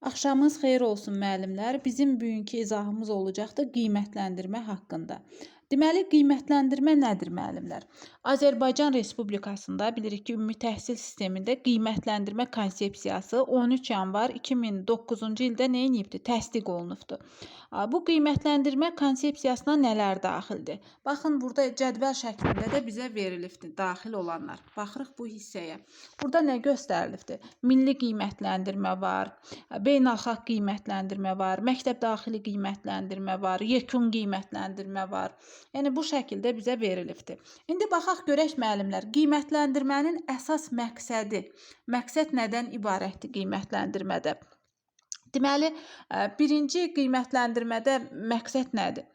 Axşamınız xeyir olsun müəllimlər. Bizim bugünkü izahımız olacaqdır qiymətləndirmə haqqında. Deməli, qiymətləndirmə nədir müəllimlər? Azərbaycan Respublikasında bilirik ki, ümumi təhsil sistemində qiymətləndirmə konsepsiyası 13 yanvar 2009-cu ildə nə edibdir? Təsdiq olunubdur. Bu qiymətləndirmə konsepsiyasına nələr daxildir? Baxın, burada cədvəl şəklində də bizə verilibdir daxil olanlar. Baxırıq bu hissəyə. Burada nə göstərilibdir? Milli qiymətləndirmə var, beynəlxalq qiymətləndirmə var, məktəb daxili qiymətləndirmə var, yekun qiymətləndirmə var. Yəni bu şəkildə bizə verilibdir. İndi baxaq görək müəllimlər, qiymətləndirmənin əsas məqsədi. Məqsəd nədən ibarətdir qiymətləndirmədə? Deməli, birinci qiymətləndirmədə məqsəd nədir?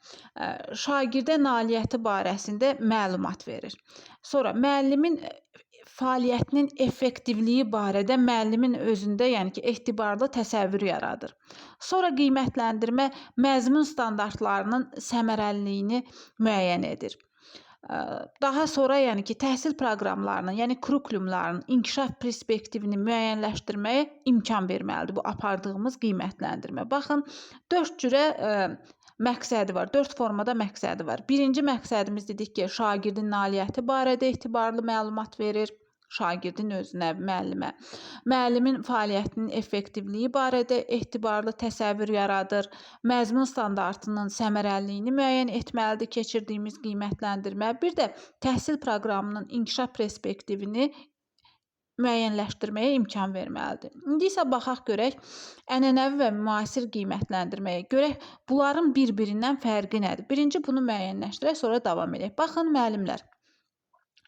Şagirdə nailiyyəti barəsində məlumat verir. Sonra müəllimin fəaliyyətinin effektivliyi barədə müəllimin özündə, yəni ki, etibarlı təsəvvür yaradır. Sonra qiymətləndirmə məzmun standartlarının səmərəliliyini müəyyən edir. Daha sonra, yəni ki, təhsil proqramlarının, yəni kurikulumların inkişaf perspektivini müəyyənləşdirməyə imkan verməlidir bu apardığımız qiymətləndirmə. Baxın, 4 cürə məqsədi var, 4 formada məqsədi var. Birinci məqsədimiz dedik ki, şagirdin nailiyyəti barədə etibarlı məlumat verir. Şagirdin özünə, müəllimə. Müəllimin fəaliyyətinin effektivliyi barədə etibarlı təsəvvür yaradır. Məzmun standartının səmərəliliyini müəyyən etməlidir keçirdiyimiz qiymətləndirmə. Bir də təhsil proqramının inkişaf perspektivini müəyyənləşdirməyə imkan verməlidir. İndi isə baxaq görək, ənənəvi və müasir qiymətləndirməyə görək, bunların bir-birindən fərqi nədir? Birinci bunu müəyyənləşdirək, sonra davam edək. Baxın müəllimlər.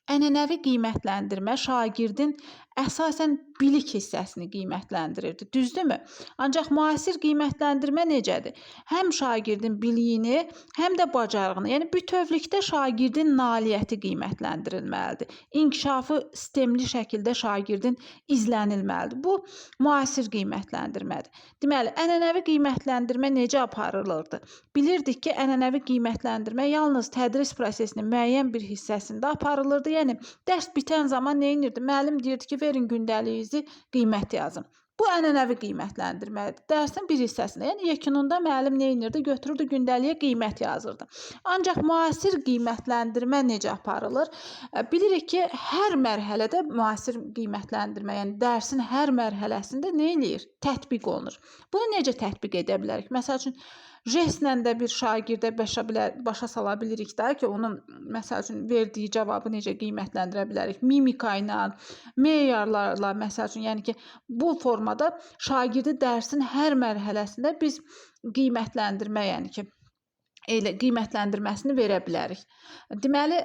Ənənəvi qiymətləndirmə şagirdin əsasən bilik hissəsini qiymətləndirirdi, düzdürmü? Ancaq müasir qiymətləndirmə necədir? Həm şagirdin biliyini, həm də bacarığını, yəni bütövlükdə şagirdin nailiyyəti qiymətləndirilməlidir. İnkişafı sistemli şəkildə şagirdin izlənilməlidir. Bu, müasir qiymətləndirmədir. Deməli, ənənəvi qiymətləndirmə necə aparılırdı? Bilirdik ki, ənənəvi qiymətləndirmə yalnız tədris prosesinin müəyyən bir hissəsində aparılırdı. Yəni, dərs bitən zaman nə edirdi? Müəllim deyirdi ki, verin gündəliyinizi, qiymət yazın. Bu ənənəvi qiymətləndirmədir. Dərsin bir hissəsində, yəni yekununda müəllim nə edirdi? Götürürdü gündəliyə qiymət yazırdı. Ancaq müasir qiymətləndirmə necə aparılır? Bilirik ki, hər mərhələdə müasir qiymətləndirmə, yəni dərsin hər mərhələsində nə eləyir? Tətbiq olunur. Bunu necə tətbiq edə bilərik? Məsəl üçün, jestlə də bir şagirdə başa sala bilirik də ki, onun məsəl üçün verdiyi cavabı necə qiymətləndirə bilərik? Mimika ilə, meyarlarla, məsəl üçün, yəni ki, bu formada şagirdi dərsin hər mərhələsində biz qiymətləndirmə, yəni ki, elə qiymətləndirməsini verə bilərik. Deməli,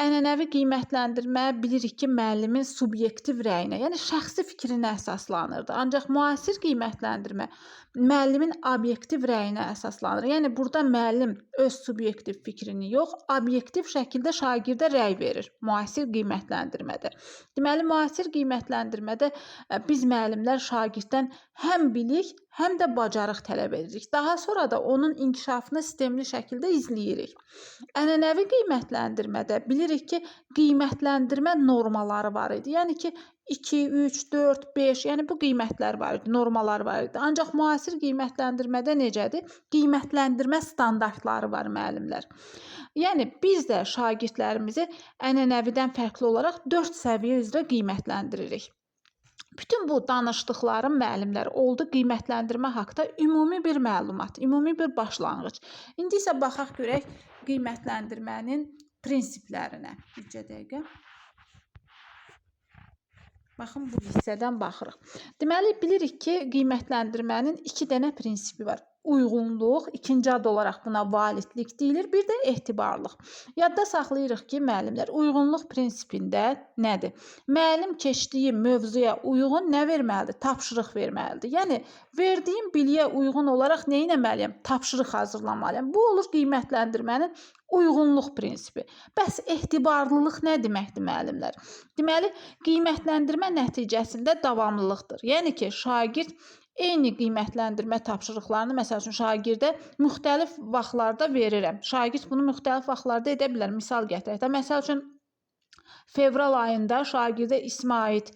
ənənəvi qiymətləndirmə bilirik ki, müəllimin subyektiv rəyinə, yəni şəxsi fikrinə əsaslanırdı. Ancaq müasir qiymətləndirmə müəllimin obyektiv rəyinə əsaslanır. Yəni, burada müəllim öz subyektiv fikrini yox, obyektiv şəkildə şagirdə rəy verir müasir qiymətləndirmədə. Deməli, müasir qiymətləndirmədə biz müəllimlər şagirddən həm bilik, həm də bacarıq tələb edirik. Daha sonra da onun inkişafını sistemli şəkildə izləyirik. Ənənəvi qiymətləndirmədə bilirik ki, qiymətləndirmə normaları var idi. Yəni ki, 2, 3, 4, 5, yəni bu qiymətlər var idi, normalar var idi. Ancaq müasir qiymətləndirmədə necədir? Qiymətləndirmə standartları var müəllimlər. Yəni, biz də şagirdlərimizi ənənəvidən fərqli olaraq 4 səviyyə üzrə qiymətləndiririk. Bütün bu danışdıqlarım müəllimlər oldu qiymətləndirmə haqda ümumi bir məlumat, ümumi bir başlanğıc. İndi isə baxaq görək qiymətləndirmənin prinsiplərinə. Bircə dəqiqə. Baxın, bu hissədən baxırıq. Deməli, bilirik ki, qiymətləndirmənin 2 dənə prinsipi var. Uyğunluq, ikinci adı olaraq buna validlik deyilir, bir də etibarlıq. Yadda saxlayırıq ki, müəllimlər, uyğunluq prinsipində nədir? Müəllim keçdiyi mövzuya uyğun nə verməlidir? Tapşırıq verməlidir. Yəni, verdiyim biliyə uyğun olaraq nə etməliyəm? Tapşırıq hazırlamalıyam. Bu olur qiymətləndirmənin uyğunluq prinsipi. Bəs etibarlılıq nə deməkdir müəllimlər? Deməli, qiymətləndirmə nəticəsində davamlılıqdır. Yəni ki, şagird eyni qiymətləndirmə tapşırıqlarını, məsəl üçün, şagirdə müxtəlif vaxtlarda verirəm. Şagird bunu müxtəlif vaxtlarda edə bilər. Misal gətirək də, məsəl üçün, Fevral ayında şagirdə ismə aid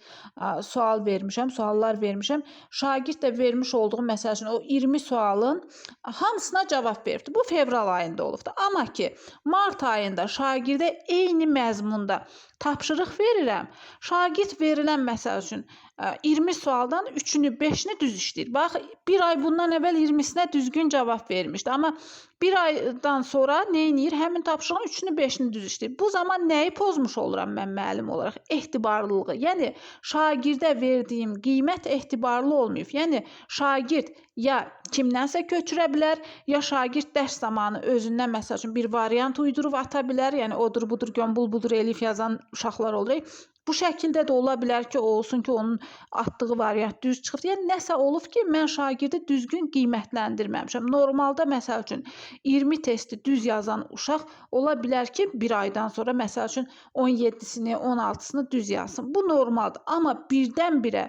suallar vermişəm. Şagird də vermiş olduğum, məsəl üçün, o 20 sualın hamısına cavab veribdi. Bu fevral ayında olubdu. Amma ki, mart ayında şagirdə eyni məzmunda tapşırıq verirəm. Şagird verilən, məsəl üçün, 20 sualdan 3-ünü, 5-ini düz işləyir. Bax, bir ay bundan əvvəl 20-sinə düzgün cavab vermişdi. Amma bir aydan sonra nə edir? Həmin tapşırığın 3-ünü, 5-ini düz işləyir. Bu zaman nəyi pozmuş oluram mən müəllim olaraq? Etibarlılığı. Yəni, şagirdə verdiyim qiymət etibarlı olmayıb. Yəni, şagird ya kimdənsə köçürə bilər, ya şagird dərs zamanı özündən, məsəl üçün, bir variant uydurub ata bilər. Yəni, odur, budur, gömbul, budur, elif yazan uşaqlar olur. Bu şəkildə də ola bilər ki, olsun ki, onun atdığı variant düz çıxıb. Yəni, nəsə olub ki, mən şagirdi düzgün qiymətləndirməmişəm. Normalda, məsəl üçün, 20 testi düz yazan uşaq ola bilər ki, bir aydan sonra, məsəl üçün, 17-sini, 16-sını düz yazsın. Bu normaldır. Amma birdən-birə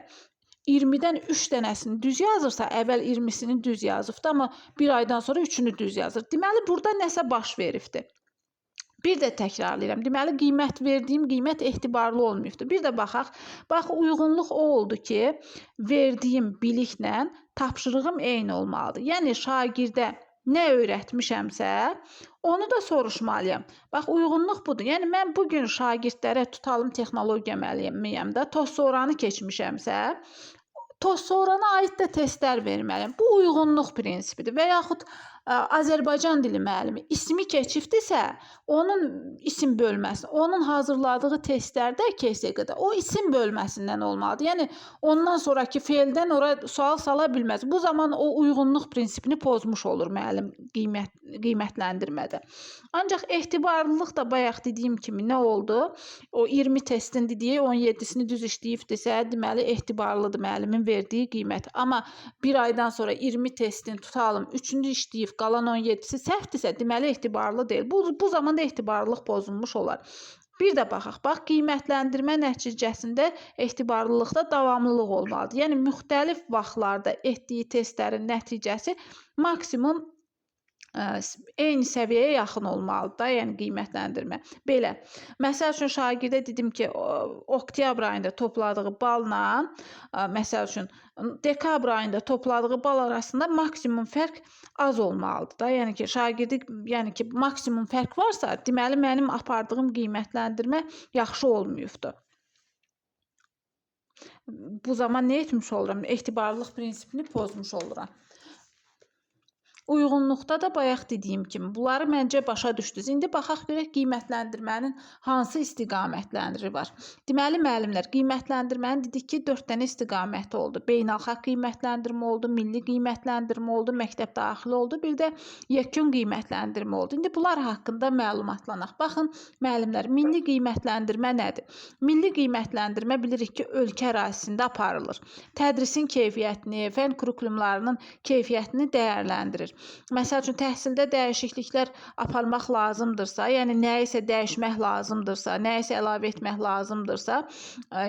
20-dən 3 dənəsini düz yazırsa, əvvəl 20-sini düz yazıbdı, amma bir aydan sonra 3-ünü düz yazır. Deməli, burada nəsə baş veribdi. Bir də təkrarlayıram. Deməli, verdiyim qiymət etibarlı olmayıbdır. Bir də baxaq. Bax, uyğunluq o oldu ki, verdiyim biliklə tapşırığım eyni olmalıdır. Yəni, şagirdə nə öyrətmişəmsə, onu da soruşmalıyam. Bax, uyğunluq budur. Yəni, mən bugün şagirdlərə tutalım texnologiya müəllimiyəm də, TOS-SORANı keçmişəmsə, TOS-SORANA aid də testlər verməliyəm. Bu uyğunluq prinsipidir. Və yaxud Azərbaycan dili müəllimi ismi keçibdirsə, onun isim bölməsi, onun hazırladığı testlərdə KSQ-də o isim bölməsindən olmalıdır. Yəni, ondan sonraki feildən ora sual sala bilməz. Bu zaman o uyğunluq prinsipini pozmuş olur müəllim qiymətləndirmədə. Ancaq etibarlılıq da bayaq dediyim kimi nə oldu? O 20 testin dediyi 17-sini düz işləyibdirsə, deməli, etibarlıdır müəllimin verdiyi qiymət. Amma bir aydan sonra 20 testin tutalım, 3-ünü işləyib, qalan 17-si səhvdirsə, deməli, etibarlı deyil. Bu zaman da etibarlılıq pozulmuş olar. Bir də baxaq, bax, qiymətləndirmə nəticəsində etibarlılıqda davamlılıq olmalıdır. Yəni, müxtəlif vaxtlarda etdiyi testlərin nəticəsi maksimum eyni səviyyəyə yaxın olmalıdır da, yəni qiymətləndirmə. Belə, məsəl üçün, şagirdə dedim ki, oktyabr ayında topladığı balla, məsəl üçün, dekabr ayında topladığı bal arasında maksimum fərq az olmalıdır da. Yəni ki, şagirdi, yəni ki, maksimum fərq varsa, deməli, mənim apardığım qiymətləndirmə yaxşı olmayıbdır. Bu zaman nə etmiş oluram? Etibarlılıq prinsipini pozmuş oluram. Uyğunluqda da bayaq dediyim kimi, bunları məncə başa düşdünüz. İndi baxaq görək qiymətləndirmənin hansı istiqamətləri var. Deməli, müəllimlər, qiymətləndirmənin dedik ki, 4 dənə istiqaməti oldu. Beynəlxalq qiymətləndirmə oldu, milli qiymətləndirmə oldu, məktəb daxili oldu, bir də yekun qiymətləndirmə oldu. İndi bunlar haqqında məlumatlanaq. Baxın, müəllimlər, milli qiymətləndirmə nədir? Milli qiymətləndirmə bilirik ki, ölkə ərazisində aparılır. Tədrisin keyfiyyətini, fənn kurikulumlarının keyfiyyətini dəyərləndirir. Məsəl üçün, təhsildə dəyişikliklər aparmaq lazımdırsa, yəni nəyisə dəyişmək lazımdırsa, nəyisə əlavə etmək lazımdırsa,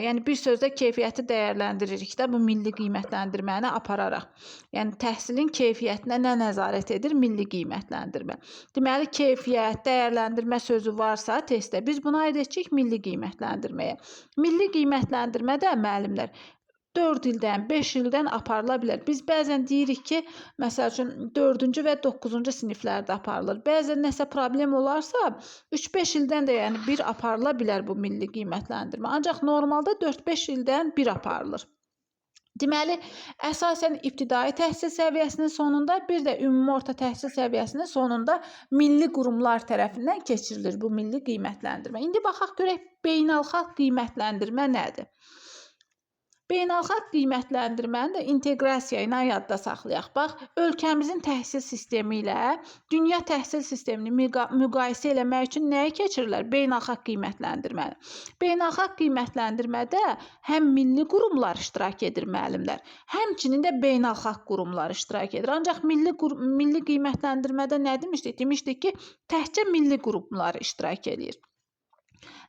yəni bir sözlə keyfiyyəti dəyərləndiririk də bu milli qiymətləndirməni apararaq. Yəni təhsilin keyfiyyətinə nə nəzarət edir? Milli qiymətləndirmə. Deməli, keyfiyyət, dəyərləndirmə sözü varsa testdə biz buna aid edəcəyik milli qiymətləndirməyə. Milli qiymətləndirmə də müəllimlər 4 ildən, 5 ildən aparıla bilər. Biz bəzən deyirik ki, məsəl üçün 4-cü və 9-cu siniflərdə aparılır. Bəzən nəsə problem olarsa 3-5 ildən də yəni bir aparıla bilər bu milli qiymətləndirmə. Ancaq normalda 4-5 ildən bir aparılır. Deməli, əsasən ibtidai təhsil səviyyəsinin sonunda, bir də ümumi orta təhsil səviyyəsinin sonunda milli qurumlar tərəfindən keçirilir bu milli qiymətləndirmə. İndi baxaq görək beynəlxalq qiymətləndirmə nədir? Beynəlxalq qiymətləndirməni də inteqrasiya ilə yadda saxlayaq. Bax, ölkəmizin təhsil sistemi ilə dünya təhsil sistemini müqayisə eləmək üçün nəyi keçirirlər? Beynəlxalq qiymətləndirməni. Beynəlxalq qiymətləndirmədə həm milli qurumlar iştirak edir müəllimlər, həmçinin də beynəlxalq qurumlar iştirak edir. Ancaq milli qiymətləndirmədə nə demişdik? Demişdik ki, təkcə milli qurumlar iştirak edir.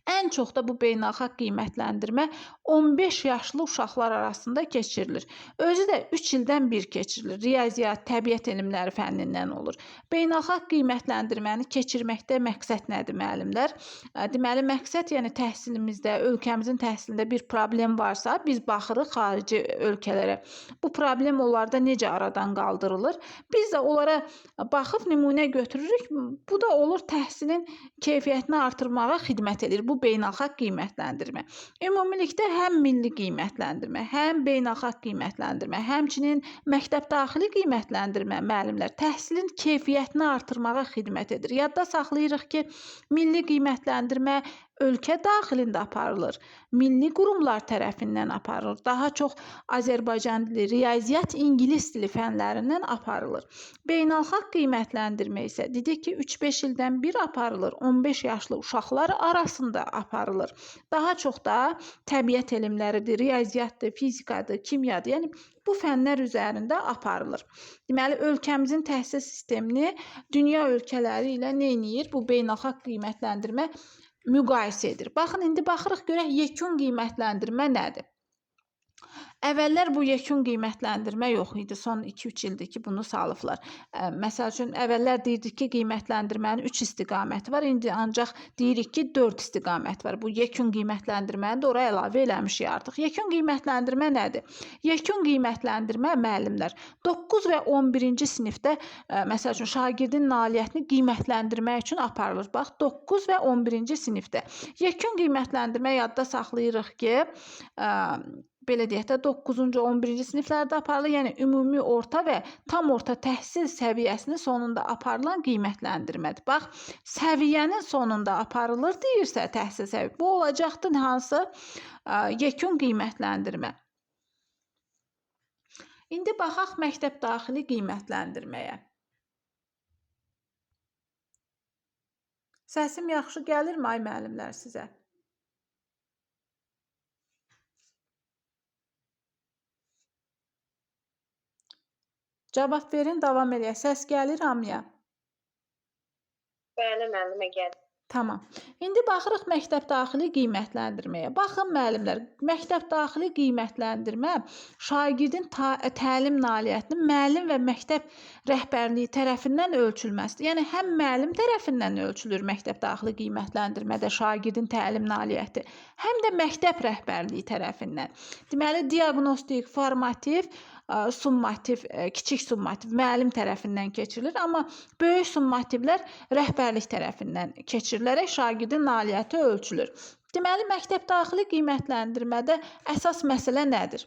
Ən çox da bu beynəlxalq qiymətləndirmə 15 yaşlı uşaqlar arasında keçirilir. Özü də 3 ildən bir keçirilir. Riyaziyyat, təbiət elmləri fənnindən olur. Beynəlxalq qiymətləndirməni keçirməkdə məqsəd nədir müəllimlər? Deməli, məqsəd yəni təhsilimizdə, ölkəmizin təhsilində bir problem varsa, biz baxırıq xarici ölkələrə. Bu problem onlarda necə aradan qaldırılır? Biz də onlara baxıb nümunə götürürük. Bu da olur təhsilin keyfiyyətini artırmağa xidmət edir. Bu beynəlxalq qiymətləndirmə. Ümumilikdə həm milli qiymətləndirmə, həm beynəlxalq qiymətləndirmə, həmçinin məktəb daxili qiymətləndirmə müəllimlər təhsilin keyfiyyətini artırmağa xidmət edir. Yadda saxlayırıq ki, milli qiymətləndirmə ölkə daxilində aparılır. Milli qurumlar tərəfindən aparılır. Daha çox Azərbaycan dili, riyaziyyat, ingilis dili fənlərindən aparılır. Beynəlxalq qiymətləndirmə isə dedik ki, 3-5 ildən bir aparılır. 15 yaşlı uşaqlar arasında aparılır. Daha çox da təbiət elmləridir, riyaziyyatdır, fizikadır, kimyadır. Yəni bu fənlər üzərində aparılır. Deməli, ölkəmizin təhsil sistemini dünya ölkələri ilə nə edir? Bu beynəlxalq qiymətləndirmə müqayisə edir. Baxın, indi baxırıq görək yekun qiymətləndirmə nədir? Əvvəllər bu yekun qiymətləndirmə yox idi. Son 2-3 ildir ki, bunu salıblar. Məsəl üçün, əvvəllər deyirdik ki, qiymətləndirmənin 3 istiqaməti var. İndi ancaq deyirik ki, 4 istiqamət var. Bu yekun qiymətləndirməni də oraya əlavə eləmişik artıq. Yekun qiymətləndirmə nədir? Yekun qiymətləndirmə müəllimlər 9 və 11-ci sinifdə məsəl üçün şagirdin nailiyyətini qiymətləndirmək üçün aparılır. Bax, 9 və 11-ci sinifdə. Yekun qiymətləndirmə yadda saxlayırıq ki, belə deyək də 9-cu, 11-ci siniflərdə aparılır. Yəni ümumi orta və tam orta təhsil səviyyəsinin sonunda aparılan qiymətləndirmədir. Bax, səviyyənin sonunda aparılır deyirsə təhsil səviyyəsi. Bu olacaqdır hansı? Yekun qiymətləndirmə. İndi baxaq məktəb daxili qiymətləndirməyə. Səsim yaxşı gəlirmi ay müəllimlər sizə? Cavab verin, davam eləyək. Səs gəlir hamıya? Bəli, müəllimə gəlir. Tamam. İndi baxırıq məktəb daxili qiymətləndirməyə. Baxın müəllimlər, məktəb daxili qiymətləndirmə şagirdin təlim nailiyyətinin müəllim və məktəb rəhbərliyi tərəfindən ölçülməsidir. Yəni həm müəllim tərəfindən ölçülür məktəb daxili qiymətləndirmədə şagirdin təlim nailiyyəti, həm də məktəb rəhbərliyi tərəfindən. Deməli, diaqnostik, formativ, summativ, kiçik summativ müəllim tərəfindən keçirilir, amma böyük summativlər rəhbərlik tərəfindən keçirilərək şagirdin nailiyyəti ölçülür. Deməli, məktəb daxili qiymətləndirmədə əsas məsələ nədir?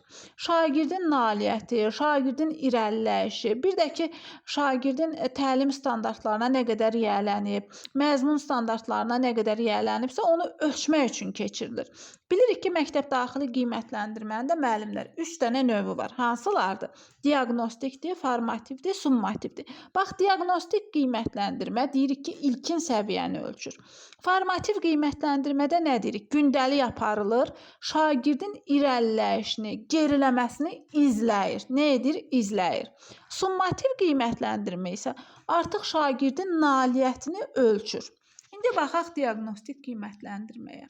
Şagirdin nailiyyəti, şagirdin irəliləyişi, bir də ki, şagirdin təlim standartlarına nə qədər yiyələnib, məzmun standartlarına nə qədər yiyələnibsə, onu ölçmək üçün keçirilir. Bilirik ki, məktəb daxili qiymətləndirmənin də müəllimlər 3 dənə növü var. Hansılardır? Diaqnostikdir, formativdir, summativdir. Bax, diaqnostik qiymətləndirmə deyirik ki, ilkin səviyyəni ölçür. Formativ qiymətləndirmədə nə deyirik? Gündəlik aparılır, şagirdin irəliləyişini, geriləməsini izləyir. Nə edir? İzləyir. Summativ qiymətləndirmə isə artıq şagirdin nailiyyətini ölçür. İndi baxaq diaqnostik qiymətləndirməyə.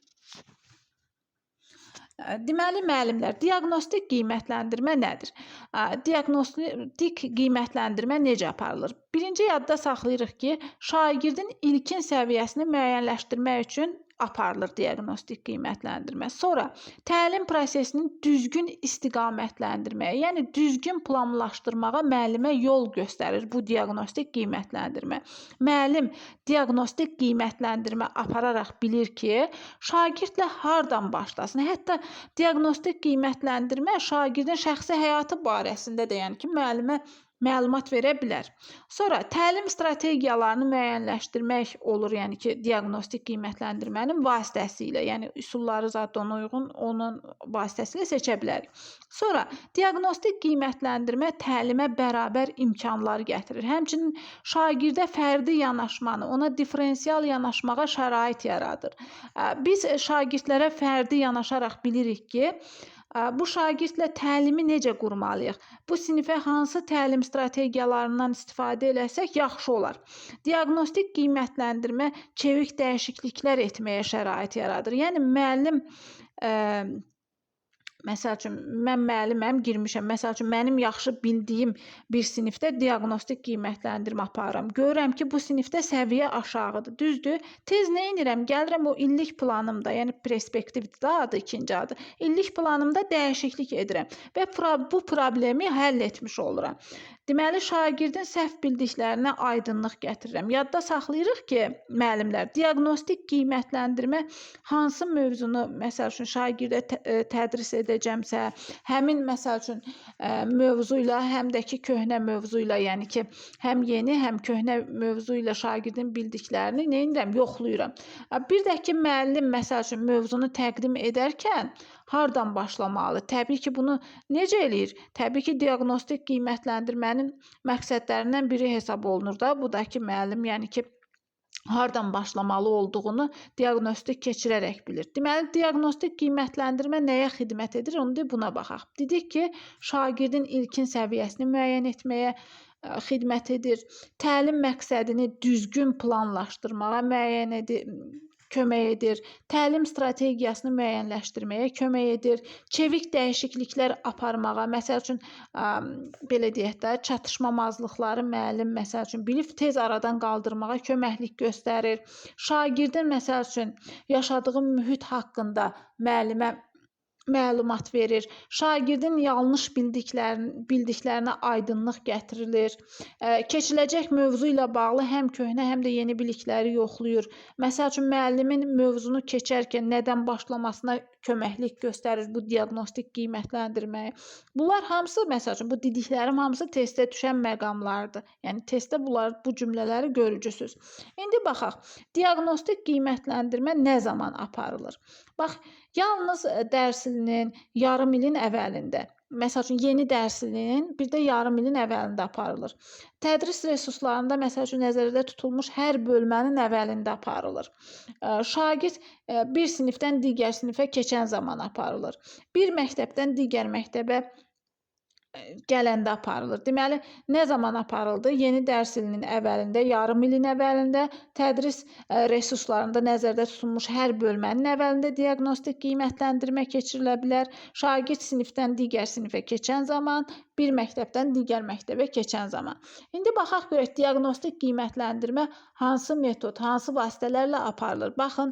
Deməli, müəllimlər, diaqnostik qiymətləndirmə nədir? Diaqnostik qiymətləndirmə necə aparılır? Birinci yadda saxlayırıq ki, şagirdin ilkin səviyyəsini müəyyənləşdirmək üçün aparılır diaqnostik qiymətləndirmə. Sonra təlim prosesinin düzgün istiqamətləndirməyə, yəni düzgün planlaşdırmağa müəllimə yol göstərir bu diaqnostik qiymətləndirmə. Müəllim diaqnostik qiymətləndirmə apararaq bilir ki, şagirdlə hardan başlasın? Hətta diaqnostik qiymətləndirmə şagirdin şəxsi həyatı barəsində də, yəni ki, müəllimə məlumat verə bilər. Sonra təlim strategiyalarını müəyyənləşdirmək olur, yəni ki, diaqnostik qiymətləndirmənin vasitəsilə, yəni üsulları zaten ona uyğun, onun vasitəsilə seçə bilərik. Sonra diaqnostik qiymətləndirmə təlimə bərabər imkanlar gətirir. Həmçinin şagirdə fərdi yanaşmanı, ona diferensial yanaşmağa şərait yaradır. Biz şagirdlərə fərdi yanaşaraq bilirik ki, Bu şagirdlə təlimi necə qurmalıyıq? Bu sinifə hansı təlim strategiyalarından istifadə eləsək yaxşı olar? Diaqnostik qiymətləndirmə çevik dəyişikliklər etməyə şərait yaradır. Yəni müəllim məsəl üçün mən müəlliməm, girmişəm. Məsəl üçün mənim yaxşı bildiyim bir sinifdə diaqnostik qiymətləndirmə aparıram. Görürəm ki, bu sinifdə səviyyə aşağıdır. Düzdür? Tez nə edirəm? Gəlirəm o illik planımda, yəni perspektivdir da adı, ikinci adı. İllik planımda dəyişiklik edirəm və bu problemi həll etmiş oluram. Deməli, şagirdin səhv bildiklərinə aydınlıq gətirirəm. Yadda saxlayırıq ki, müəllimlər, diaqnostik qiymətləndirmə hansı mövzunu, məsəl üçün, şagirdə tədris edəcəmsə, həmin, məsəl üçün, mövzu ilə, həm də ki, köhnə mövzu ilə, yəni ki, həm yeni, həm köhnə mövzu ilə şagirdin bildiklərini nə edirəm? Yoxlayıram. Bir də ki, müəllim, məsəl üçün, mövzunu təqdim edərkən hardan başlamalı? Təbii ki, bunu necə eləyir? Təbii ki, diaqnostik qiymətləndirmənin məqsədlərindən biri hesab olunur da. Bu da ki, müəllim, yəni ki, hardan başlamalı olduğunu diaqnostik keçirərək bilir. Deməli, diaqnostik qiymətləndirmə nəyə xidmət edir? Onu da buna baxaq. Dedik ki, şagirdin ilkin səviyyəsini müəyyən etməyə xidmət edir. Təlim məqsədini düzgün planlaşdırmağa kömək edir. Təlim strategiyasını müəyyənləşdirməyə kömək edir. Çevik dəyişikliklər aparmağa, məsəl üçün, belə deyək də, çatışmamazlıqları müəllim, məsəl üçün, bilib tez aradan qaldırmağa köməklik göstərir. Şagirdin, məsəl üçün, yaşadığı mühit haqqında müəllimə məlumat verir. Şagirdin yanlış bildiklərinə aydınlıq gətirilir. Keçiləcək mövzu ilə bağlı həm köhnə, həm də yeni bilikləri yoxlayır. Məsəl üçün, müəllimin mövzunu keçərkən nədən başlamasına köməklik göstərir bu diaqnostik qiymətləndirməyə. Bunlar hamısı, məsəl üçün, bu dediklərim hamısı testdə düşən məqamlardır. Yəni, testdə bu cümlələri görücüsüz. İndi baxaq, diaqnostik qiymətləndirmə nə zaman aparılır? Bax, yalnız dərs ilinin yarım ilin əvvəlində, məsəl üçün, yeni dərs ilinin bir də yarım ilin əvvəlində aparılır. Tədris resurslarında, məsəl üçün, nəzərdə tutulmuş hər bölmənin əvvəlində aparılır. Şagird bir sinifdən digər sinifə keçən zaman aparılır. Bir məktəbdən digər məktəbə gələndə aparılır. Deməli, nə zaman aparıldı? Yeni dərs ilinin əvvəlində, yarım ilin əvvəlində, tədris resurslarında nəzərdə tutulmuş hər bölmənin əvvəlində diaqnostik qiymətləndirmə keçirilə bilər. Şagird sinifdən digər sinifə keçən zaman, bir məktəbdən digər məktəbə keçən zaman. İndi baxaq görək, diaqnostik qiymətləndirmə hansı metod, hansı vasitələrlə aparılır? Baxın,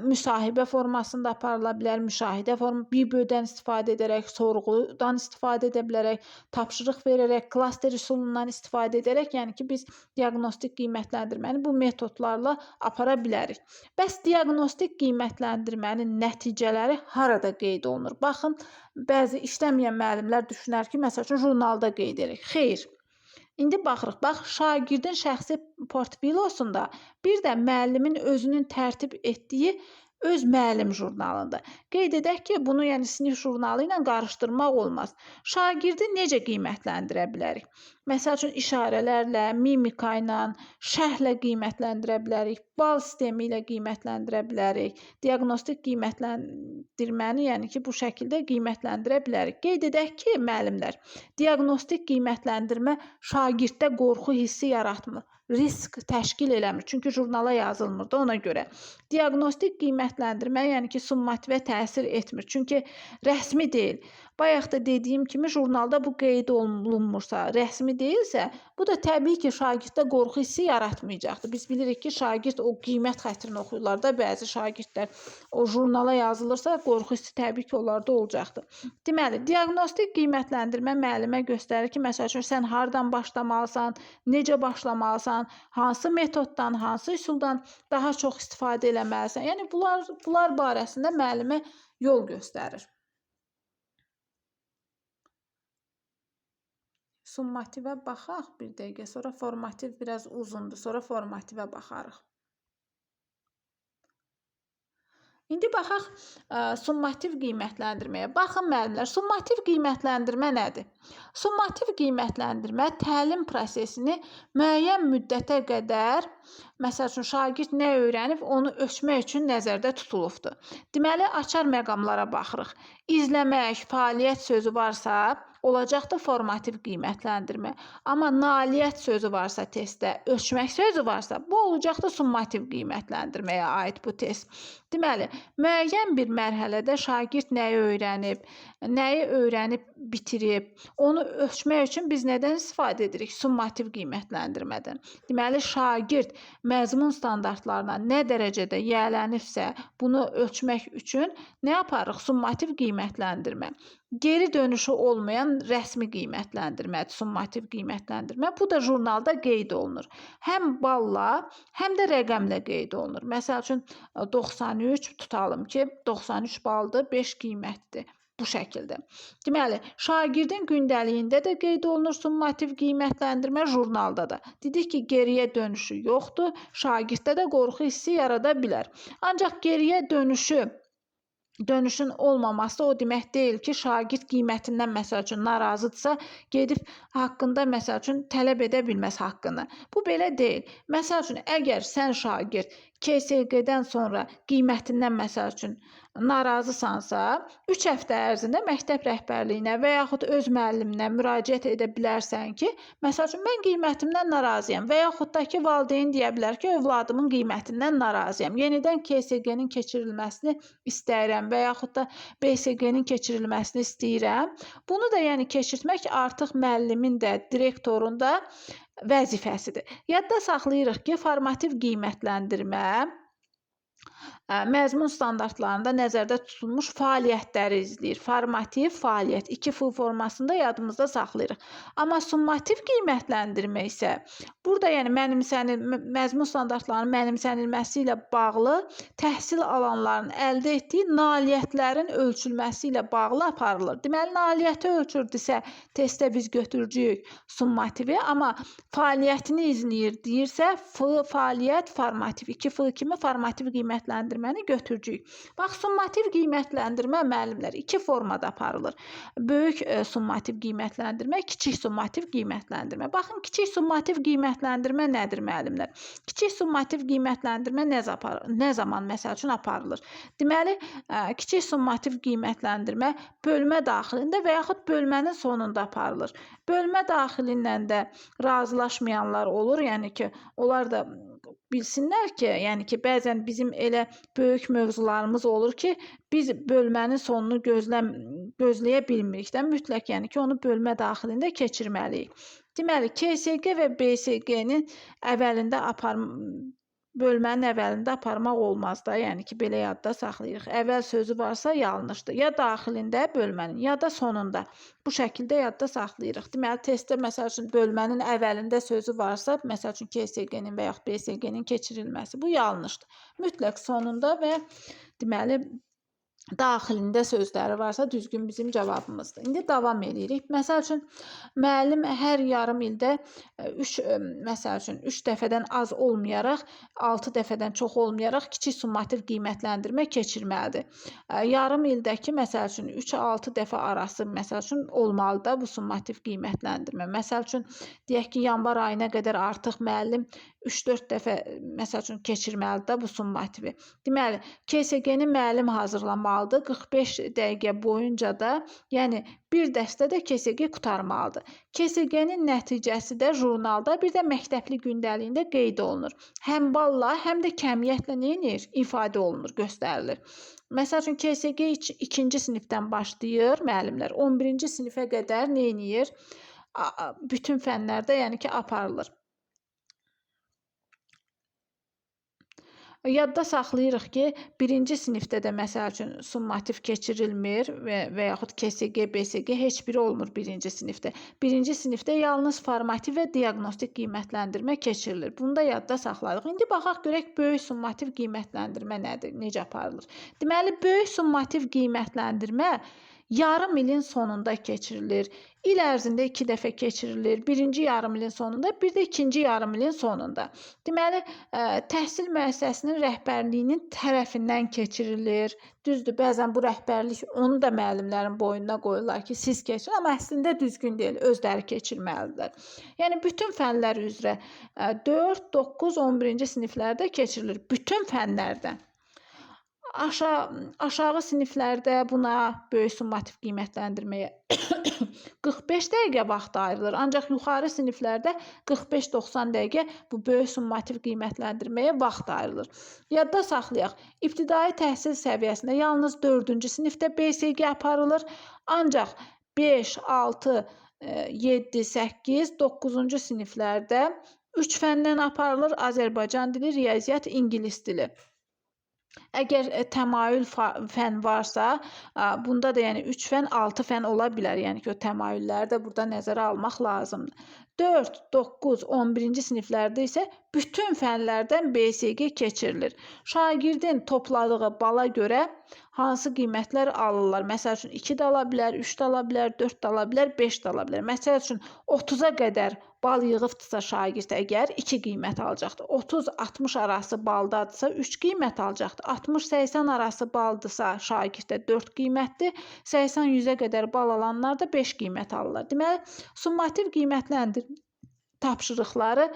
müsahibə formasında aparıla bilər, müşahidə forması, bibödən istifadə edərək, sorğudan istifadə edə bilərək, tapşırıq verərək, klaster üsulundan istifadə edərək, yəni ki, biz diaqnostik qiymətləndirməni bu metodlarla apara bilərik. Bəs diaqnostik qiymətləndirmənin nəticələri harada qeyd olunur? Baxın, bəzi işləməyən müəllimlər düşünər ki, məsəl üçün, jurnalda qeyd edirik. Xeyr. İndi baxırıq, bax, şagirdin şəxsi portfoliyosunda bir də müəllimin özünün tərtib etdiyi öz müəllim jurnalında. Qeyd edək ki, bunu yəni sinif jurnalı ilə qarışdırmaq olmaz. Şagirdi necə qiymətləndirə bilərik? Məsəl üçün, işarələrlə, mimika ilə, şərhlə qiymətləndirə bilərik, bal sistemi ilə qiymətləndirə bilərik. Diaqnostik qiymətləndirməni, yəni ki, bu şəkildə qiymətləndirə bilərik. Qeyd edək ki, müəllimlər, diaqnostik qiymətləndirmə şagirddə qorxu hissi yaratmır. Risk təşkil eləmir. Çünki jurnala yazılmır da ona görə. Diaqnostik qiymətləndirmə, yəni ki, summativə təsir etmir. Çünki rəsmi deyil. Bayaq da dediyim kimi, jurnalda bu qeyd olunmursa, rəsmi deyilsə, bu da təbii ki, şagirddə qorxu hissi yaratmayacaqdır. Biz bilirik ki, şagird o qiymət xətrini oxuyurlar da, bəzi şagirdlər o jurnala yazılırsa, qorxu hissi təbii ki, onlarda olacaqdır. Deməli, diaqnostik qiymətləndirmə müəllimə göstərir ki, məsəl üçün, sən hardan başlamalısan, necə başlamalısan, hansı metoddan, hansı üsuldan daha çox istifadə eləməlisən. Yəni, bunlar barəsində müəllimə yol göstərir. Summativə baxaq bir dəqiqə, sonra formativ biraz uzundur, sonra formativə baxarıq. İndi baxaq summativ qiymətləndirməyə. Baxın müəllimlər, summativ qiymətləndirmə nədir? Summativ qiymətləndirmə təlim prosesini müəyyən müddətə qədər məsəl üçün şagird nə öyrənib, onu ölçmək üçün nəzərdə tutulubdur. Deməli, açar məqamlara baxırıq. İzləmək, fəaliyyət sözü varsa, olacaqdır formativ qiymətləndirmə. Amma nailiyyət sözü varsa testdə, ölçmək sözü varsa, bu olacaqdır summativ qiymətləndirməyə aid bu test. Deməli, müəyyən bir mərhələdə şagird nəyi öyrənib bitirib, onu ölçmək üçün biz nədən istifadə edirik? Summativ qiymətləndirmədən. Deməli, şagird məzmun standartlarına nə dərəcədə yiyələnibsə, bunu ölçmək üçün nə yaparıq? Summativ qiymətləndirmə. Geri dönüşü olmayan rəsmi qiymətləndirmədir, summativ qiymətləndirmə. Bu da jurnalda qeyd olunur. Həm balla, həm də rəqəmlə qeyd olunur. Məsəl üçün 93 tutalım ki, 93 baldır, 5 qiymətdir. Bu şəkildə. Deməli, şagirdin gündəliyində də qeyd olunur summativ qiymətləndirmə, jurnalda da. Dedik ki, geriyə dönüşü yoxdur, şagirddə də qorxu hissi yarada bilər. Ancaq geriyə dönüşün olmaması o demək deyil ki, şagird qiymətindən məsəl üçün narazıdırsa, gedib haqqında məsəl üçün tələb edə bilməz haqqını. Bu belə deyil. Məsəl üçün, əgər sən şagird KSQ-dən sonra qiymətindən məsəl üçün narazısansa, 3 həftə ərzində məktəb rəhbərliyinə və yaxud öz müəlliminə müraciət edə bilərsən ki, məsəl üçün, mən qiymətimdən narazıyam və yaxud da ki, valideyn deyə bilər ki, övladımın qiymətindən narazıyam. Yenidən KSQ-nin keçirilməsini istəyirəm və yaxud da BSQ-nin keçirilməsini istəyirəm. Bunu da yəni keçirtmək artıq müəllimin də, direktorun da vəzifəsidir. Yadda saxlayırıq ki, formativ qiymətləndirmə məzmun standartlarında nəzərdə tutulmuş fəaliyyətləri izləyir. Formativ, fəaliyyət, 2F formasında yadımızda saxlayırıq. Amma summativ qiymətləndirmə isə burada yəni məzmun standartlarının mənimsənilməsi ilə bağlı təhsil alanların əldə etdiyi nailiyyətlərin ölçülməsi ilə bağlı aparılır. Deməli, nailiyyəti ölçürdüsə, testdə biz götürəcəyik summativi, amma fəaliyyətini izləyir deyirsə, fəaliyyət, formativ, 2F kimi formativ qiymətləndirməni götürəcəyik. Bax, summativ qiymətləndirmə müəllimlər 2 formada aparılır. Böyük summativ qiymətləndirmə, kiçik summativ qiymətləndirmə. Baxın, kiçik summativ qiymətləndirmə nədir müəllimlər? Kiçik summativ qiymətləndirmə nə zaman məsəl üçün aparılır? Deməli, kiçik summativ qiymətləndirmə bölmə daxilində və yaxud bölmənin sonunda aparılır. Bölmə daxilindən də razılaşmayanlar olur, yəni ki, onlar da bilsinlər ki, yəni ki, bəzən bizim elə böyük mövzularımız olur ki, biz bölmənin sonunu gözləyə bilmirik də, mütləq yəni ki, onu bölmə daxilində keçirməliyik. Deməli, KSQ və BSQ-nin bölmənin əvvəlində aparmaq olmaz da, yəni ki, belə yadda saxlayırıq. Əvvəl sözü varsa yanlışdır. Ya daxilində bölmənin, ya da sonunda. Bu şəkildə yadda saxlayırıq. Deməli, testdə məsəl üçün bölmənin əvvəlində sözü varsa, məsəl üçün KSQ-nin və yaxud BSQ-nin keçirilməsi, bu yanlışdır. Mütləq sonunda və deməli, daxilində sözləri varsa düzgün bizim cavabımızdır. İndi davam edirik. Məsəl üçün, müəllim hər yarım ildə 3 dəfədən az olmayaraq, 6 dəfədən çox olmayaraq kiçik summativ qiymətləndirmə keçirməlidir. Yarım ildəki, məsəl üçün, 3-6 dəfə arası, məsəl üçün, olmalı da bu summativ qiymətləndirmə. Məsəl üçün, deyək ki, yanvar ayına qədər artıq müəllim 3-4 dəfə, məsəl üçün, keçirməlidir da bu summativi. Deməli, KSQ-ni müəllim hazırlamalıdır 45 dəqiqə boyunca da, yəni bir dəstə də KSQ qurtarmalıdır. KSQ-nin nəticəsi də jurnalda, bir də məktəbli gündəliyində qeyd olunur. Həm balla, həm də kəmiyyətlə neyinir? İfadə olunur, göstərilir. Məsəl üçün, KSQ 2-ci sinifdən başlayır müəllimlər, 11-ci sinifə qədər neyinir? Bütün fənlərdə, yəni ki, aparılır. Yadda saxlayırıq ki, 1-ci sinifdə də məsəl üçün summativ keçirilmir və yaxud KSQ, BSQ heç biri olmur 1-ci sinifdə. 1-ci sinifdə yalnız formativ və diaqnostik qiymətləndirmə keçirilir. Bunu da yadda saxlayırıq. İndi baxaq görək böyük summativ qiymətləndirmə nədir, necə aparılır? Deməli, böyük summativ qiymətləndirmə yarım ilin sonunda keçirilir. İl ərzində 2 dəfə keçirilir. Birinci yarım ilin sonunda, bir də ikinci yarım ilin sonunda. Deməli, təhsil müəssisəsinin rəhbərliyinin tərəfindən keçirilir. Düzdür, bəzən bu rəhbərlik onu da müəllimlərin boynuna qoyurlar ki, siz keçirin, amma əslində düzgün deyil, özləri keçirməlidirlər. Yəni bütün fənlər üzrə 4, 9, 11-ci siniflərdə keçirilir. Bütün fənlərdən. Aşağı siniflərdə buna böyük summativ qiymətləndirməyə 45 dəqiqə vaxt ayrılır. Ancaq yuxarı siniflərdə 45-90 dəqiqə bu böyük summativ qiymətləndirməyə vaxt ayrılır. Yadda saxlayaq, ibtidai təhsil səviyyəsində yalnız 4-cü sinifdə BSG aparılır. Ancaq 5, 6, 7, 8, 9-cu siniflərdə 3 fəndən aparılır. Azərbaycan dili, riyaziyyat, ingilis dili. Əgər təmayül fən varsa, bunda da yəni 3 fən, 6 fən ola bilər. Yəni ki, o təmayülləri də burada nəzərə almaq lazımdır. 4, 9, 11-ci siniflərdə isə bütün fənlərdən BSG keçirilir. Şagirdin topladığı bala görə hansı qiymətlər alırlar? Məsəl üçün 2 də ala bilər, 3 də ala bilər, 4 də ala bilər, 5 də ala bilər. Məsəl üçün 30-a qədər bal yığıbdırsa şagird əgər 2 qiymət alacaqdır. 30-60 arası baldadırsa 3 qiymət alacaqdır. 60-80 arası baldırsa şagirddə 4 qiymətdir. 80-100-ə qədər bal alanlar da 5 qiymət alırlar. Deməli, summativ qiymətlendirmə tapşırıqları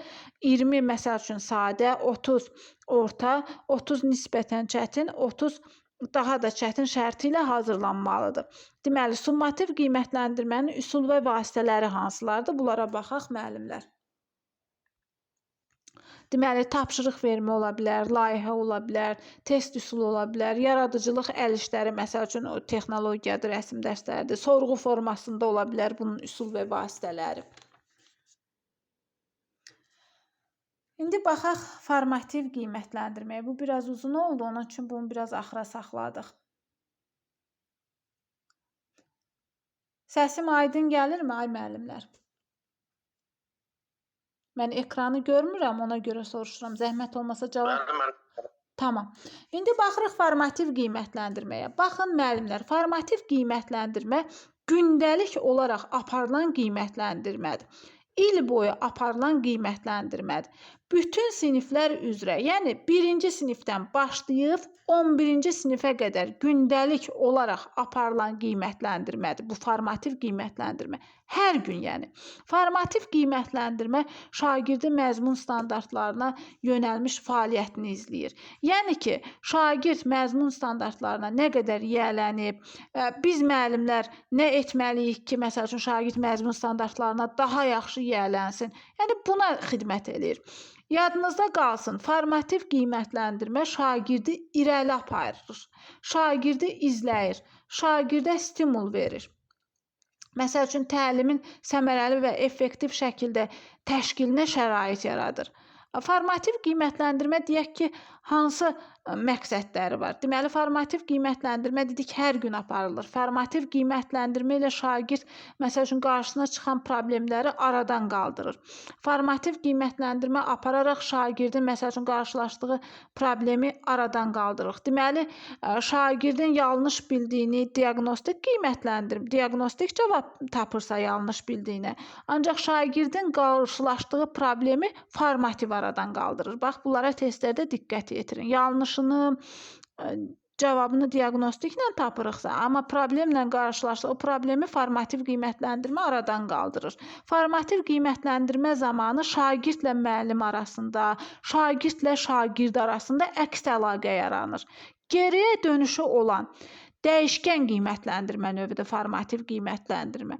20 məsəl üçün sadə, 30 orta, 30 nisbətən çətin, 30 daha da çətin şərti ilə hazırlanmalıdır. Deməli, summativ qiymətləndirmənin üsul və vasitələri hansılardır? Bunlara baxaq müəllimlər. Deməli, tapşırıq vermə ola bilər, layihə ola bilər, test üsulu ola bilər, yaradıcılıq əl işləri, məsəl üçün texnologiyadır, rəsm dərsləridir, sorğu formasında ola bilər bunun üsul və vasitələri. İndi baxaq formativ qiymətləndirməyə. Bu biraz uzun oldu, onun üçün bunu biraz axıra saxladıq. Səsim aydın gəlirmi, ay müəllimlər? Mən ekranı görmürəm, ona görə soruşuram. Zəhmət olmasa cavab. Tamam. İndi baxırıq formativ qiymətləndirməyə. Baxın müəllimlər, formativ qiymətləndirmə gündəlik olaraq aparılan qiymətləndirmədir. İl boyu aparılan qiymətləndirmədir. Bütün siniflər üzrə, yəni 1-ci sinifdən başlayıb 11-ci sinifə qədər gündəlik olaraq aparılan qiymətləndirmədir. Bu formativ qiymətləndirmə. Hər gün yəni. Formativ qiymətləndirmə şagirdin məzmun standartlarına yönəlmiş fəaliyyətini izləyir. Yəni ki, şagird məzmun standartlarına nə qədər yiyələnib, biz müəllimlər nə etməliyik ki, məsəl üçün şagird məzmun standartlarına daha yaxşı yiyələnsin. Yəni buna xidmət edir. Yadınızda qalsın, formativ qiymətləndirmə şagirdi irəli aparır, şagirdi izləyir, şagirdə stimul verir. Məsəl üçün, təlimin səmərəli və effektiv şəkildə təşkilinə şərait yaradır. Formativ qiymətləndirmə deyək ki, hansı məqsədləri var? Deməli, formativ qiymətləndirmə dedik, hər gün aparılır. Formativ qiymətləndirmə ilə şagird, məsəl üçün, qarşısına çıxan problemləri aradan qaldırır. Formativ qiymətləndirmə apararaq şagirdin, məsəl üçün, qarşılaşdığı problemi aradan qaldırır. Deməli, şagirdin yanlış bildiyini diaqnostik qiymətləndirmə, diaqnostik cavab tapırsa yanlış bildiyinə, ancaq şagirdin qarşılaşdığı problemi formativ aradan qaldırır. Bax, bunlara testlərdə diqqət yetirin. Yanlışını, cavabını diaqnostiklə tapırıqsa, amma problemlə qarşılaşsa, o problemi formativ qiymətləndirmə aradan qaldırır. Formativ qiymətləndirmə zamanı şagirdlə müəllim arasında, şagirdlə şagird arasında əks əlaqə yaranır. Geriyə dönüşü olan dəyişkən qiymətləndirmə növüdür formativ qiymətləndirmə.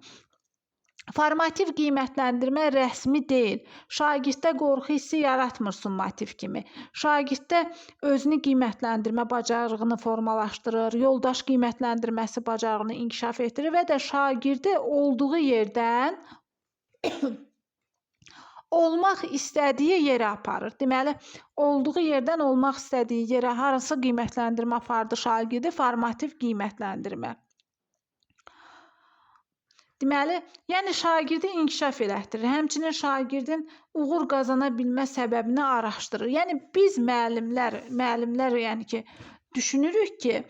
Formativ qiymətləndirmə rəsmi deyil. Şagirddə qorxu hissi yaratmır summativ kimi. Şagirddə özünü qiymətləndirmə bacarığını formalaşdırır, yoldaş qiymətləndirməsi bacarığını inkişaf etdirir və də şagirdi olduğu yerdən olmaq istədiyi yerə aparır. Deməli, olduğu yerdən olmaq istədiyi yerə hansı qiymətləndirmə apardı şagirdi? Formativ qiymətləndirmə. Deməli, yəni şagirdi inkişaf elətdirir. Həmçinin şagirdin uğur qazana bilmə səbəbini araşdırır. Yəni biz müəllimlər yəni ki, düşünürük ki,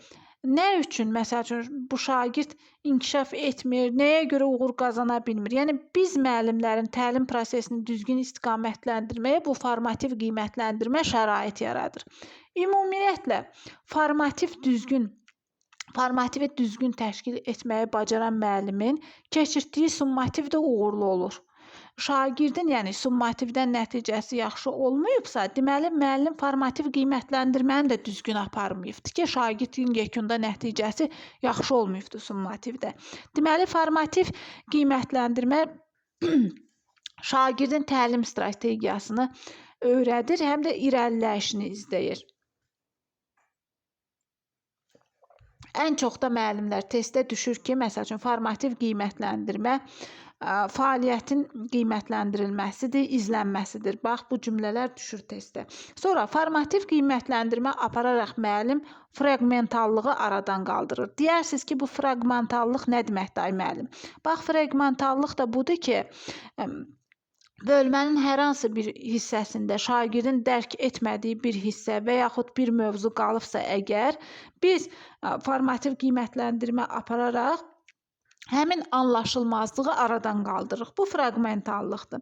Nə üçün məsəl üçün bu şagird inkişaf etmir, nəyə görə uğur qazana bilmir? Yəni biz müəllimlərin təlim prosesini düzgün istiqamətləndirməyə bu formativ qiymətləndirmə şərait yaradır. Ümumiyyətlə formativi düzgün təşkil etməyi bacaran müəllimin keçirtdiyi summativ də uğurlu olur. Şagirdin, yəni summativdən nəticəsi yaxşı olmayıbsa, deməli müəllim formativ qiymətləndirməni də düzgün aparmayıbdır ki, şagirdin yekunda nəticəsi yaxşı olmayıbdır summativdə. Deməli formativ qiymətləndirmə şagirdin təlim strategiyasını öyrədir, həm də irəliləyişini izləyir. Ən çox da müəllimlər testdə düşür ki, məsəl üçün formativ qiymətləndirmə fəaliyyətin qiymətləndirilməsidir, izlənməsidir. Bax, bu cümlələr düşür testdə. Sonra formativ qiymətləndirmə apararaq müəllim fraqmentallığı aradan qaldırır. Deyərsiniz ki, bu fraqmentallıq nə deməkdir, ay müəllim? Bax, fraqmentallıq da budur ki, bölmənin hər hansı bir hissəsində şagirdin dərk etmədiyi bir hissə və yaxud bir mövzu qalıbsa əgər, biz formativ qiymətləndirmə apararaq həmin anlaşılmazlığı aradan qaldırırıq. Bu fraqmentallıqdır.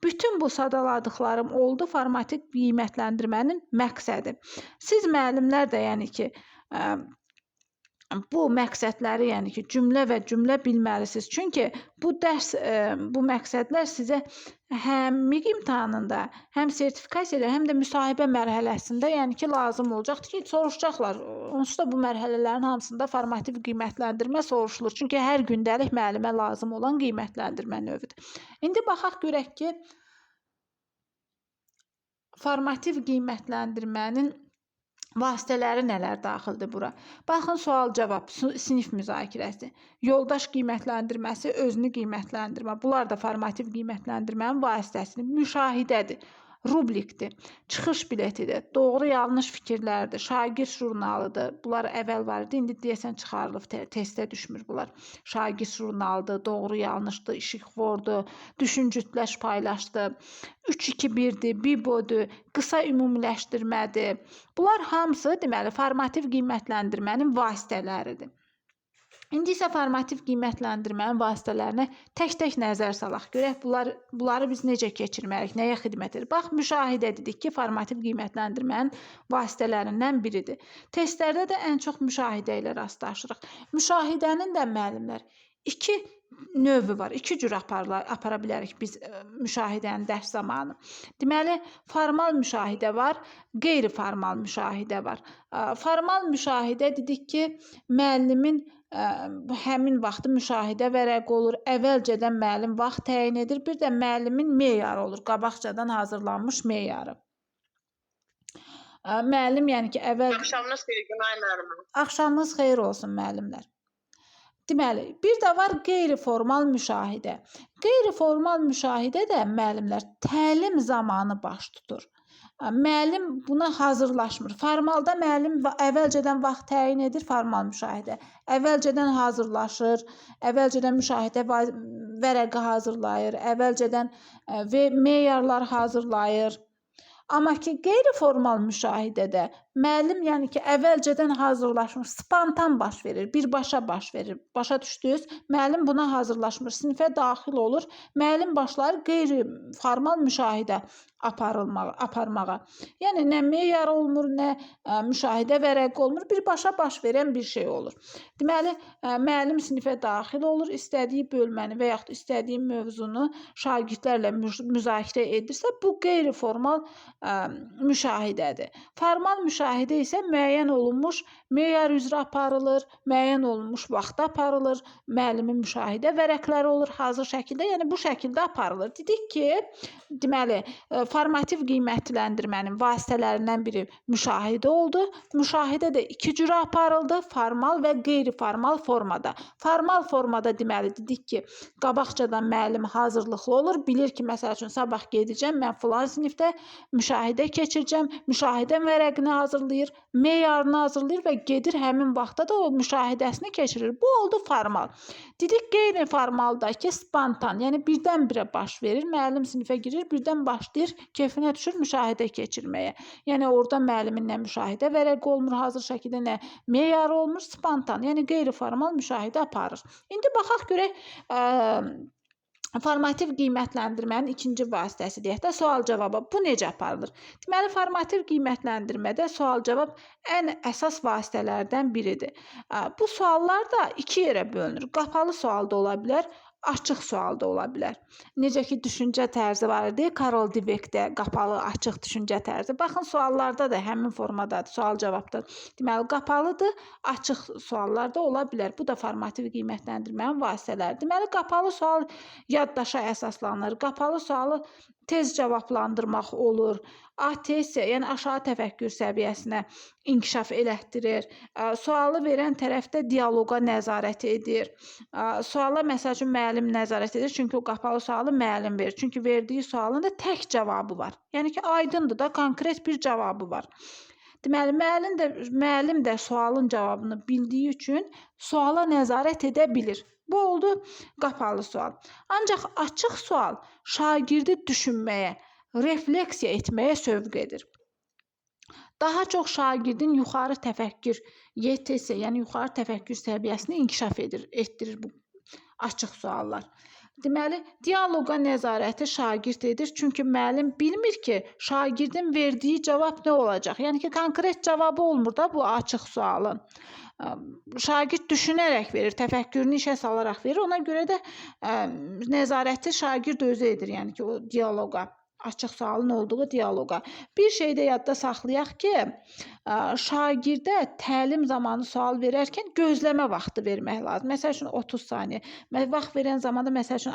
Bütün bu sadaladıqlarım oldu formativ qiymətləndirmənin məqsədi. Siz müəllimlər də yəni ki, bu məqsədləri, yəni ki, cümlə və cümlə bilməlisiniz. Çünki bu məqsədlər sizə həm MİQ imtahanında, həm sertifikasiyada, həm də müsahibə mərhələsində, yəni ki, lazım olacaqdır ki, soruşacaqlar. Onsuz da bu mərhələlərin hamısında formativ qiymətləndirmə soruşulur. Çünki hər gündəlik müəllimə lazım olan qiymətləndirmə növüdür. İndi baxaq görək ki, formativ qiymətləndirmənin vasitələri nələr daxildir bura? Baxın, sual-cavab, sinif müzakirəsi, yoldaş qiymətləndirməsi, özünü qiymətləndirmə. Bunlar da formativ qiymətləndirmənin vasitəsidir. Müşahidədir, rublikdir, çıxış biletidir, doğru-yanlış fikirlərdir, şagird jurnalıdır. Bunlar əvvəl var idi, indi deyəsən çıxarılıb, testə düşmür bunlar. Şagird jurnalıdır, doğru-yanlışdır, işıqvordur, düşüncütləş paylaşdır, 3-2-1-dir, bibodur, qısa ümumiləşdirmədir. Bunlar hamısı deməli formativ qiymətləndirmənin vasitələridir. İndi isə formativ qiymətləndirmənin vasitələrinə tək-tək nəzər salaq. Görək bunları biz necə keçirməliyik, nəyə xidmət edir? Bax, müşahidə dedik ki, formativ qiymətləndirmənin vasitələrindən biridir. Testlərdə də ən çox müşahidə ilə rastlaşırıq. Müşahidənin də müəllimlər iki növü var. İki cür apara bilərik biz müşahidənin dərs zamanı. Deməli, formal müşahidə var, qeyri-formal müşahidə var. Formal müşahidə dedik ki, müəllimin həmin vaxtı müşahidə vərəqi olur, əvvəlcədən müəllim vaxt təyin edir, bir də müəllimin meyarı olur, qabaqcadan hazırlanmış meyarı. Müəllim, yəni ki, Axşamınız xeyir, günay müəllimim. Axşamınız xeyir olsun müəllimlər. Deməli, bir də var qeyri-formal müşahidə. Qeyri-formal müşahidə də müəllimlər təlim zamanı baş tutur. Müəllim buna hazırlaşmır. Formalda müəllim əvvəlcədən vaxt təyin edir, formal müşahidə. Əvvəlcədən hazırlaşır, əvvəlcədən müşahidə vərəqi hazırlayır, əvvəlcədən meyarlar hazırlayır. Amma ki, qeyri-formal müşahidədə müəllim, yəni ki, əvvəlcədən hazırlaşmış, spontan baş verir, birbaşa baş verir. Başa düşdünüz? Müəllim buna hazırlaşmır, sinifə daxil olur. Müəllim başlayır qeyri-formal müşahidə aparmağa. Yəni, nə meyar olmur, nə müşahidə vərəqi olmur, birbaşa baş verən bir şey olur. Deməli, müəllim sinifə daxil olur, istədiyi bölməni və yaxud istədiyi mövzunu şagirdlərlə müzakirə edirsə, bu qeyri-formal müşahidədir. Formal müşahidə isə müəyyən olunmuş meyar üzrə aparılır, müəyyən olunmuş vaxtda aparılır, müəllimin müşahidə vərəqləri olur hazır şəkildə, yəni bu şəkildə aparılır. Dedik ki, deməli, formativ qiymətləndirmənin vasitələrindən biri müşahidə oldu. Müşahidə də iki cürə aparıldı, formal və qeyri-formal formada. Formal formada deməli dedik ki, qabaqcadan müəllim hazırlıqlı olur, bilir ki, məsəl üçün sabah gedəcəm, mən filan sinifdə müşahidə keçirəcəm, müşahidə vərəqini hazırlayacağam. hazırlayır, meyarını hazırlayır və gedir həmin vaxtda da o müşahidəsini keçirir. Bu oldu formal. Dedik qeyri-formalda ki, spontan, yəni birdən-birə baş verir. Müəllim sinifə girir, birdən başlayır, kefinə düşür müşahidə keçirməyə. Yəni orada müəllimin nə müşahidə vərəqi olmur, hazır şəkildə nə meyarı olmur, spontan, yəni qeyri-formal müşahidə aparır. İndi baxaq görək formativ qiymətləndirmənin ikinci vasitəsi deyək də sual-cavaba. Bu necə aparılır? Deməli, formativ qiymətləndirmədə sual-cavab ən əsas vasitələrdən biridir. Bu suallar da iki yerə bölünür. Qapalı sual da ola bilər, açıq sual da ola bilər. Necə ki, düşüncə tərzi var idi, Karol Dweckdə qapalı, açıq düşüncə tərzi. Baxın, suallarda da həmin formadadır, sual-cavabda. Deməli, qapalıdır, açıq suallar da ola bilər. Bu da formativ qiymətləndirmənin vasitələri. Deməli, qapalı sual yaddaşa əsaslanır. Qapalı sualı tez cavablandırmaq olur. AT isə, yəni aşağı təfəkkür səviyyəsinə inkişaf elətdirir. Sualı verən tərəf də dialoqa nəzarət edir. Suala məsəl üçün müəllim nəzarət edir, çünki o qapalı sualı müəllim verir. Çünki verdiyi sualın da tək cavabı var. Yəni ki, aydındır da, konkret bir cavabı var. Deməli, müəllim də sualın cavabını bildiyi üçün suala nəzarət edə bilir. Bu oldu qapalı sual. Ancaq açıq sual şagirdi düşünməyə, refleksiya etməyə sövq edir. Daha çox şagirdin yuxarı təfəkkür YTS, yəni yuxarı təfəkkür səviyyəsini inkişaf etdirir bu açıq suallar. Deməli, dialoqa nəzarəti şagird edir, çünki müəllim bilmir ki, şagirdin verdiyi cavab nə olacaq. Yəni ki, konkret cavabı olmur da bu açıq sualın. Şagird düşünərək verir, təfəkkürünü işə salaraq verir. Ona görə də nəzarəti şagird özü edir, yəni ki, o dialoqa, açıq sualın olduğu dialoqa. Bir şey də yadda saxlayaq ki, şagirdə təlim zamanı sual verərkən gözləmə vaxtı vermək lazım. Məsəl üçün 30 saniyə. Vaxt verən zamanda məsəl üçün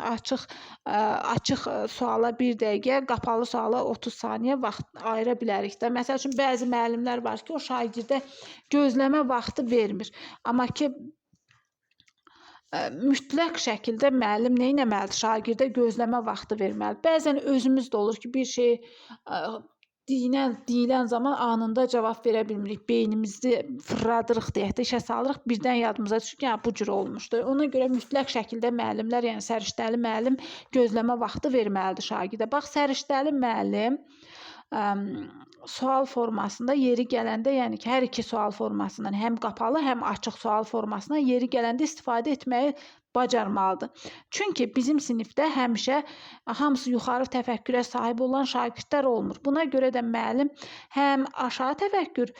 açıq suala 1 dəqiqə, qapalı suala 30 saniyə vaxt ayıra bilərik də. Məsəl üçün bəzi müəllimlər var ki, o şagirdə gözləmə vaxtı vermir. Amma ki, mütləq şəkildə müəllim nə etməlidir? Şagirdə gözləmə vaxtı verməlidir. Bəzən özümüz də olur ki, bir şey deyilən zaman anında cavab verə bilmirik. Beynimizi fırladırıq deyək də, işə salırıq, birdən yadımıza düşür ki, bu cür olmuşdur. Ona görə mütləq şəkildə müəllimlər, yəni səriştəli müəllim gözləmə vaxtı verməlidir şagirdə. Bax, səriştəli müəllim sual formasında yeri gələndə, yəni ki, hər iki sual formasından, həm qapalı, həm açıq sual formasından yeri gələndə istifadə etməyi bacarmalıdır. Çünki bizim sinifdə həmişə hamısı yuxarı təfəkkürə sahib olan şagirdlər olmur. Buna görə də müəllim həm aşağı təfəkkür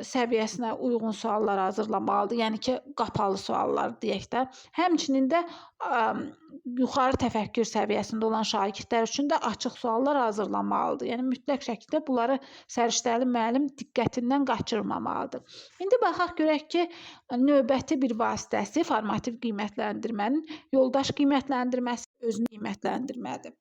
səviyyəsinə uyğun suallar hazırlamalıdır, yəni ki, qapalı suallar deyək də. Həmçinin də yuxarı təfəkkür səviyyəsində olan şagirdlər üçün də açıq suallar hazırlamalıdır. Yəni mütləq şəkildə bunları səriştəli müəllim diqqətindən qaçırmamalıdır. İndi baxaq görək ki, növbəti bir vasitəsi formativ qiymətləndirmənin yoldaş qiymətləndirməsi özünü qiymətləndirmədir.